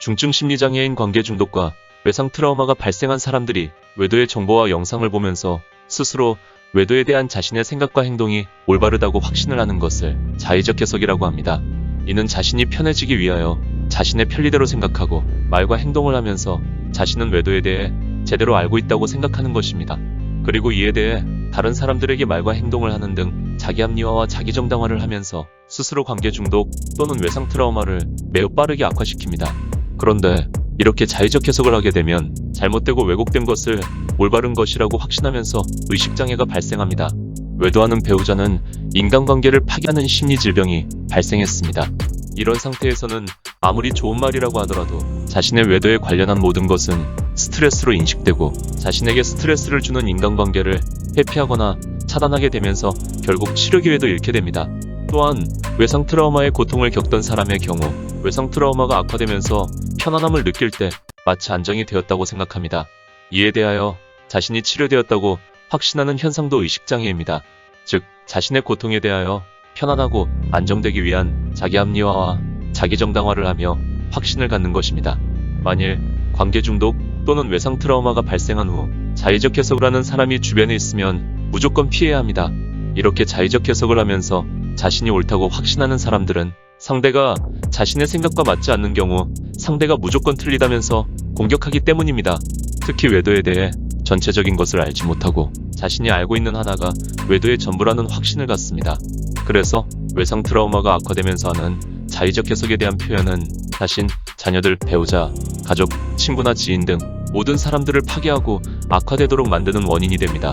중증 심리장애인 관계 중독과 외상 트라우마가 발생한 사람들이 외도의 정보와 영상을 보면서 스스로 외도에 대한 자신의 생각과 행동이 올바르다고 확신을 하는 것을 자의적 해석이라고 합니다. 이는 자신이 편해지기 위하여 자신의 편리대로 생각하고 말과 행동을 하면서 자신은 외도에 대해 제대로 알고 있다고 생각하는 것입니다. 그리고 이에 대해 다른 사람들에게 말과 행동을 하는 등 자기 합리화와 자기 정당화를 하면서 스스로 관계 중독 또는 외상 트라우마를 매우 빠르게 악화시킵니다. 그런데 이렇게 자의적 해석을 하게 되면 잘못되고 왜곡된 것을 올바른 것이라고 확신하면서 의식장애가 발생합니다. 외도하는 배우자는 인간관계를 파괴하는 심리질병이 발생했습니다. 이런 상태에서는 아무리 좋은 말이라고 하더라도 자신의 외도에 관련한 모든 것은 스트레스로 인식되고 자신에게 스트레스를 주는 인간관계를 회피하거나 차단하게 되면서 결국 치료 기회도 잃게 됩니다. 또한 외상 트라우마의 고통을 겪던 사람의 경우 외상 트라우마가 악화되면서 편안함을 느낄 때 마치 안정이 되었다고 생각합니다. 이에 대하여 자신이 치료되었다고 확신하는 현상도 의식장애입니다. 즉, 자신의 고통에 대하여 편안하고 안정되기 위한 자기 합리화와 자기 정당화를 하며 확신을 갖는 것입니다. 만일 관계 중독 또는 외상 트라우마가 발생한 후 자의적 해석을 하는 사람이 주변에 있으면 무조건 피해야 합니다. 이렇게 자의적 해석을 하면서 자신이 옳다고 확신하는 사람들은 상대가 자신의 생각과 맞지 않는 경우 상대가 무조건 틀리다면서 공격하기 때문입니다. 특히 외도에 대해 전체적인 것을 알지 못하고 자신이 알고 있는 하나가 외도의 전부라는 확신을 갖습니다. 그래서 외상 트라우마가 악화되면서 하는 자의적 해석에 대한 표현은 자신, 자녀들, 배우자, 가족, 친구나 지인 등 모든 사람들을 파괴하고 악화되도록 만드는 원인이 됩니다.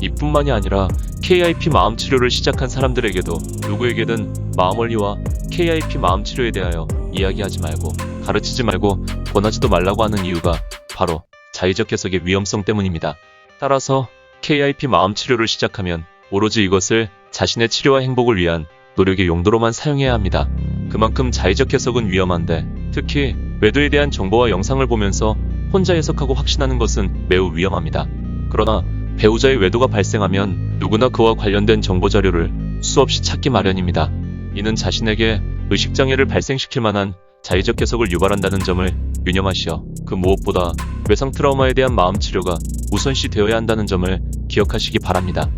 이뿐만이 아니라 KIP 마음치료를 시작한 사람들에게도 누구에게든 마음원리와 KIP 마음치료에 대하여 이야기하지 말고 가르치지 말고 권하지도 말라고 하는 이유가 바로 자의적 해석의 위험성 때문입니다. 따라서 KIP 마음치료를 시작하면 오로지 이것을 자신의 치료와 행복을 위한 노력의 용도로만 사용해야 합니다. 그만큼 자의적 해석은 위험한데 특히 외도에 대한 정보와 영상을 보면서 혼자 해석하고 확신하는 것은 매우 위험합니다. 그러나 배우자의 외도가 발생하면 누구나 그와 관련된 정보 자료를 수없이 찾기 마련입니다. 이는 자신에게 의식장애를 발생시킬 만한 자의적 해석을 유발한다는 점을 유념하시어 그 무엇보다 외상 트라우마에 대한 마음치료가 우선시 되어야 한다는 점을 기억하시기 바랍니다.